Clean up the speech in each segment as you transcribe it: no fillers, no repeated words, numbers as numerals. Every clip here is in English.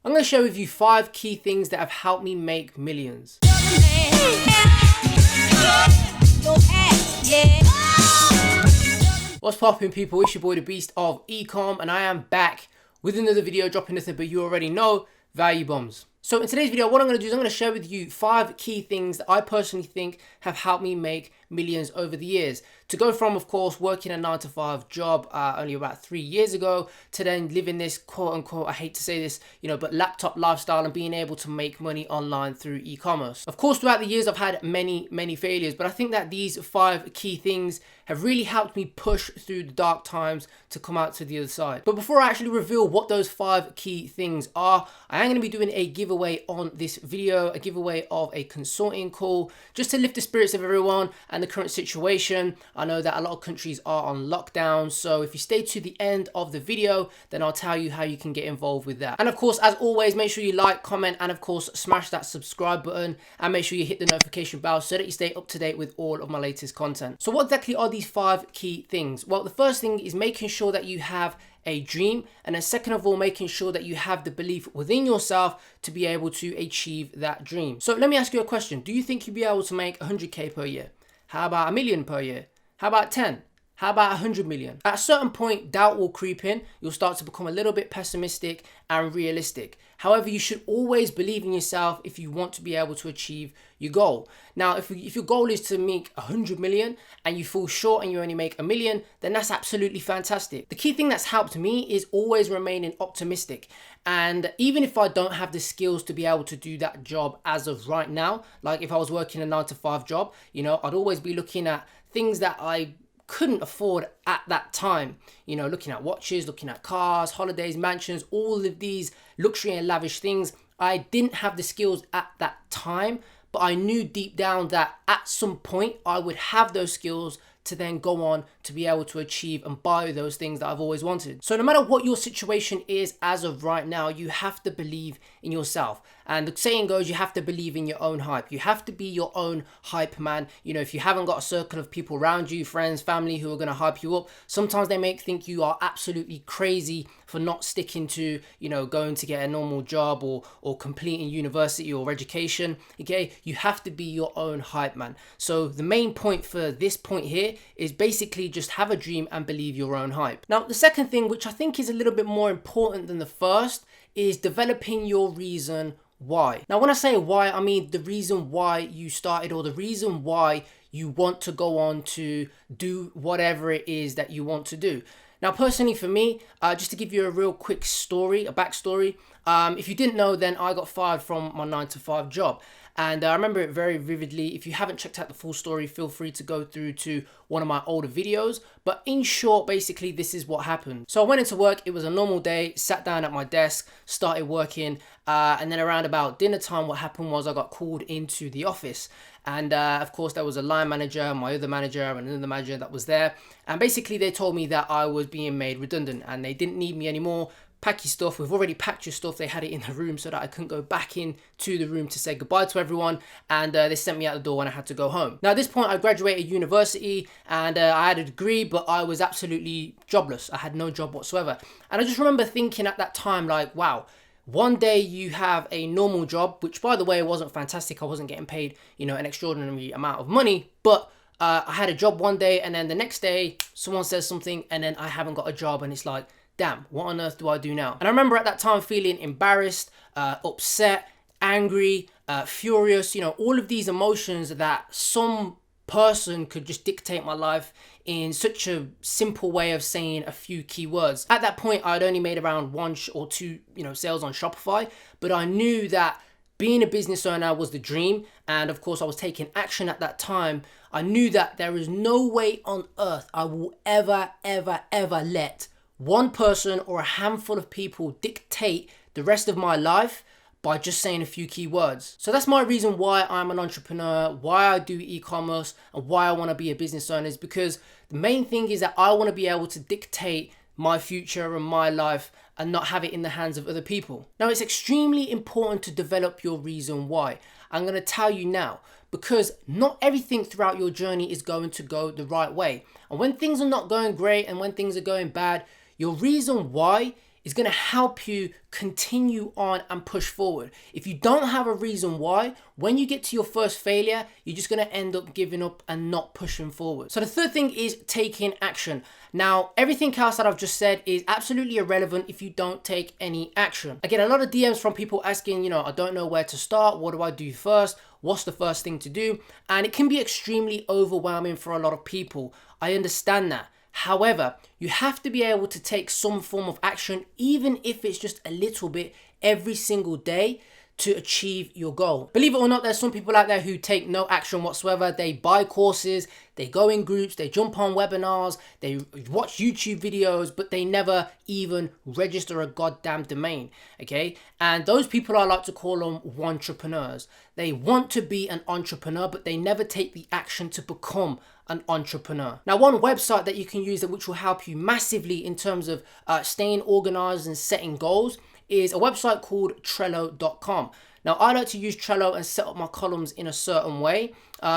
I'm going to share with you 5 key things that have helped me make millions. What's poppin', people? It's your boy the Beast of Ecom, and I am back with another video, dropping nothing but you already know, value bombs. So in today's video, what I'm going to do is I'm going to share with you 5 key things that I personally think have helped me make millions over the years. To go from, of course, working a 9-to-5 job only about 3 years ago to then living this quote unquote, I hate to say this, but laptop lifestyle and being able to make money online through e-commerce. Of course, throughout the years, I've had many failures, but I think that these 5 key things have really helped me push through the dark times to come out to the other side. But before I actually reveal what those 5 key things are, I am going to be doing a giveaway on this video, a giveaway of a consulting call, just to lift the spirits of everyone and the current situation. I know that a lot of countries are on lockdown, so if you stay to the end of the video, then I'll tell you how you can get involved with that. And of course, as always, make sure you like, comment, and of course, smash that subscribe button, and make sure you hit the notification bell so that you stay up to date with all of my latest content. So what exactly are these 5 key things? Well, the first thing is making sure that you have a dream, and then second of all, making sure that you have the belief within yourself to be able to achieve that dream. So let me ask you a question. Do you think you'll be able to make 100k per year? How about 1 million per year? How about 10? How about 100 million? At a certain point, doubt will creep in. You'll start to become a little bit pessimistic and realistic. However, you should always believe in yourself if you want to be able to achieve your goal. Now, if your goal is to make 100 million and you fall short and you only make 1 million, then that's absolutely fantastic. The key thing that's helped me is always remaining optimistic. And even if I don't have the skills to be able to do that job as of right now, like if I was working a 9-to-5 job, I'd always be looking at things that I couldn't afford at that time, looking at watches, looking at cars, holidays, mansions, all of these luxury and lavish things. I didn't have the skills at that time, but I knew deep down that at some point I would have those skills to then go on to be able to achieve and buy those things that I've always wanted. So no matter what your situation is as of right now, you have to believe in yourself. And the saying goes, you have to believe in your own hype. You have to be your own hype man. If you haven't got a circle of people around you, friends, family, who are going to hype you up, sometimes they may think you are absolutely crazy for not sticking to, going to get a normal job or completing university or education. Okay, you have to be your own hype man. So the main point for this point here is basically just have a dream and believe your own hype. Now, the second thing, which I think is a little bit more important than the first, is developing your reason why. Now, when I say why, I mean the reason why you started or the reason why you want to go on to do whatever it is that you want to do. Now, personally for me, just to give you a real quick story, a backstory, if you didn't know, then I got fired from my 9-to-5 job. And I remember it very vividly. If you haven't checked out the full story, feel free to go through to one of my older videos. But in short, basically, this is what happened. So I went into work. It was a normal day, sat down at my desk, started working. And then around about dinner time, what happened was I got called into the office. And of course, there was a line manager, my other manager, and another manager that was there. And basically, they told me that I was being made redundant and they didn't need me anymore. Pack your stuff. We've already packed your stuff. They had it in the room so that I couldn't go back into the room to say goodbye to everyone. And they sent me out the door when I had to go home. Now, at this point, I graduated university and I had a degree, but I was absolutely jobless. I had no job whatsoever. And I just remember thinking at that time, like, wow, one day you have a normal job, which by the way, wasn't fantastic. I wasn't getting paid, an extraordinary amount of money, but I had a job one day and then the next day someone says something and then I haven't got a job and it's like, damn, what on earth do I do now? And I remember at that time feeling embarrassed, upset, angry, furious, all of these emotions that some person could just dictate my life in such a simple way of saying a few key words. At that point, I'd only made around 1 or 2, sales on Shopify, but I knew that being a business owner was the dream. And of course, I was taking action at that time. I knew that there is no way on earth I will ever let one person or a handful of people dictate the rest of my life by just saying a few key words. So that's my reason why I'm an entrepreneur, why I do e-commerce, and why I want to be a business owner, is because the main thing is that I want to be able to dictate my future and my life and not have it in the hands of other people. Now, it's extremely important to develop your reason why. I'm going to tell you now, because not everything throughout your journey is going to go the right way. And when things are not going great and when things are going bad, your reason why is going to help you continue on and push forward. If you don't have a reason why, when you get to your first failure, you're just going to end up giving up and not pushing forward. So the third thing is taking action. Now, everything else that I've just said is absolutely irrelevant if you don't take any action. I get a lot of DMs from people asking, I don't know where to start. What do I do first? What's the first thing to do? And it can be extremely overwhelming for a lot of people. I understand that. However, you have to be able to take some form of action, even if it's just a little bit every single day, to achieve your goal. Believe it or not, there's some people out there who take no action whatsoever. They buy courses, they go in groups, they jump on webinars, they watch YouTube videos, but they never even register a goddamn domain, okay? And those people, I like to call them entrepreneurs. They want to be an entrepreneur, but they never take the action to become an entrepreneur. Now, one website that you can use which will help you massively in terms of staying organized and setting goals is a website called Trello.com. Now, I like to use Trello and set up my columns in a certain way.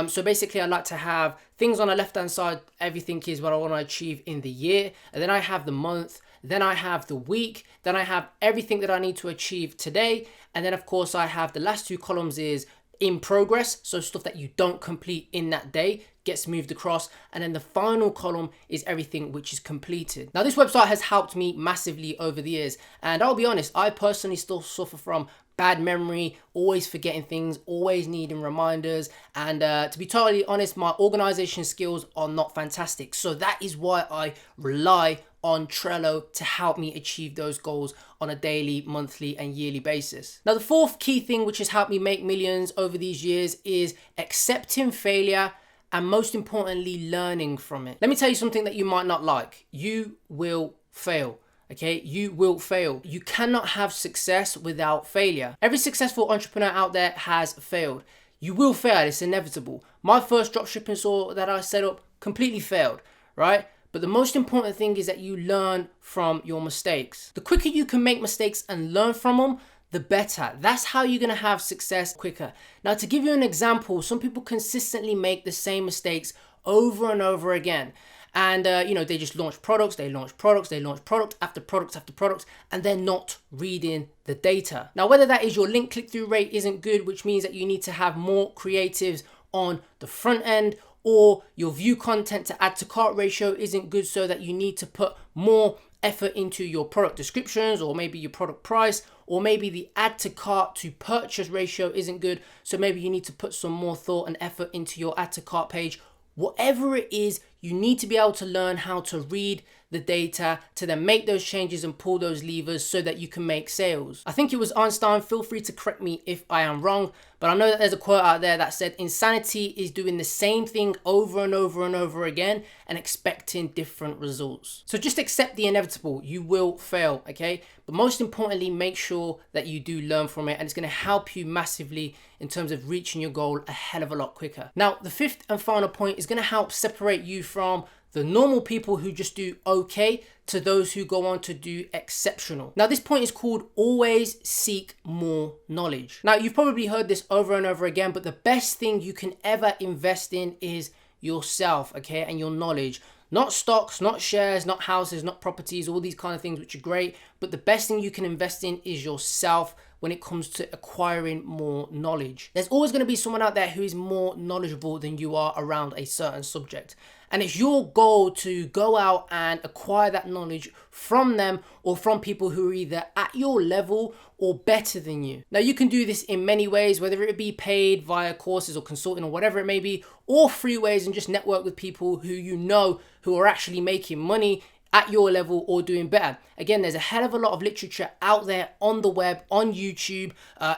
So basically, I like to have things on the left-hand side. Everything is what I want to achieve in the year. And then I have the month. Then I have the week. Then I have everything that I need to achieve today. And then, of course, I have the last two columns is in progress. So stuff that you don't complete in that day gets moved across, and then the final column is everything which is completed. Now, this website has helped me massively over the years, and I'll be honest, I personally still suffer from bad memory, always forgetting things, always needing reminders, and to be totally honest, my organization skills are not fantastic. So that is why I rely on Trello to help me achieve those goals on a daily, monthly, and yearly basis. Now, the fourth key thing which has helped me make millions over these years is accepting failure, and most importantly, learning from it. Let me tell you something that you might not like. You will fail, okay? You will fail. You cannot have success without failure. Every successful entrepreneur out there has failed. You will fail, it's inevitable. My first dropshipping store that I set up completely failed, right? But the most important thing is that you learn from your mistakes. The quicker you can make mistakes and learn from them, the better. That's how you're gonna have success quicker. Now, to give you an example, some people consistently make the same mistakes over and over again. And, they just launch products, they launch product after product after product, and they're not reading the data. Now, whether that is your link click-through rate isn't good, which means that you need to have more creatives on the front end, or your view content to add to cart ratio isn't good, so that you need to put more effort into your product descriptions, or maybe your product price, or maybe the add to cart to purchase ratio isn't good, so maybe you need to put some more thought and effort into your add to cart page. Whatever it is, you need to be able to learn how to read the data to then make those changes and pull those levers so that you can make sales. I think it was Einstein, feel free to correct me if I am wrong, but I know that there's a quote out there that said insanity is doing the same thing over and over and over again and expecting different results. So just accept the inevitable. You will fail, okay? But most importantly, make sure that you do learn from it, and it's going to help you massively in terms of reaching your goal a hell of a lot quicker. Now, the fifth and final point is going to help separate you from the normal people who just do okay to those who go on to do exceptional. Now, this point is called always seek more knowledge. Now, you've probably heard this over and over again, but the best thing you can ever invest in is yourself, okay, and your knowledge. Not stocks, not shares, not houses, not properties, all these kind of things which are great, but the best thing you can invest in is yourself when it comes to acquiring more knowledge. There's always going to be someone out there who is more knowledgeable than you are around a certain subject. And it's your goal to go out and acquire that knowledge from them or from people who are either at your level or better than you. Now, you can do this in many ways, whether it be paid via courses or consulting or whatever it may be, or free ways, and just network with people who you know who are actually making money at your level or doing better. Again, there's a hell of a lot of literature out there on the web, on YouTube,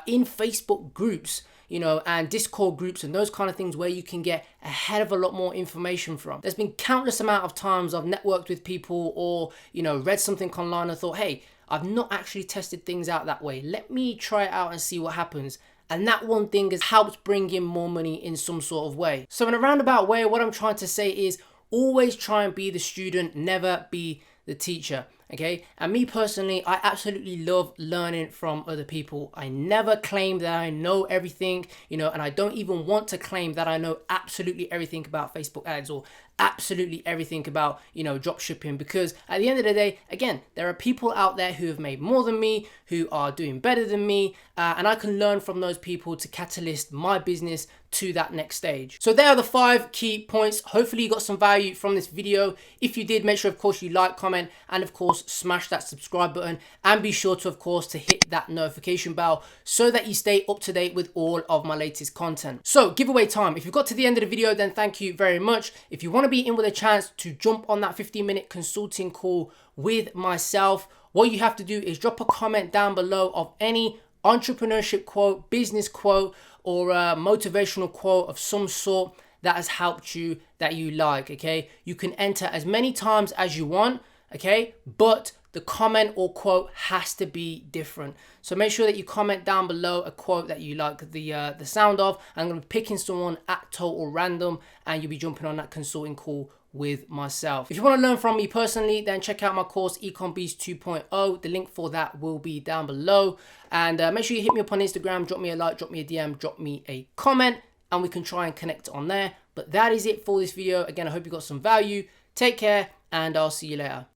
in Facebook groups, and Discord groups and those kind of things where you can get a hell of a lot more information from. There's been countless amount of times I've networked with people or, read something online and thought, hey, I've not actually tested things out that way. Let me try it out and see what happens. And that one thing has helped bring in more money in some sort of way. So in a roundabout way, what I'm trying to say is always try and be the student, never be the teacher. Okay, and me personally, I absolutely love learning from other people. I never claim that I know everything, and I don't even want to claim that I know absolutely everything about Facebook ads or absolutely everything about, you know, drop shipping, because at the end of the day, again, there are people out there who have made more than me, who are doing better than me, and I can learn from those people to catalyst my business to that next stage. So there are the 5 key points. Hopefully you got some value from this video. If you did, make sure of course you like, comment, and of course smash that subscribe button, and be sure to of course to hit that notification bell so that you stay up to date with all of my latest content. So giveaway time. If you've got to the end of the video, then thank you very much. If you want to be in with a chance to jump on that 15-minute consulting call with myself, what you have to do is drop a comment down below of any entrepreneurship quote, business quote, or a motivational quote of some sort that has helped you, that you like, okay? You can enter as many times as you want, okay? But the comment or quote has to be different. So make sure that you comment down below a quote that you like the sound of. I'm going to be picking someone at total random, and you'll be jumping on that consulting call with myself. If you want to learn from me personally, then check out my course Ecom Beast 2.0. The link for that will be down below. And make sure you hit me up on Instagram, drop me a like, drop me a DM, drop me a comment, and we can try and connect on there. But that is it for this video. Again, I hope you got some value. Take care, and I'll see you later.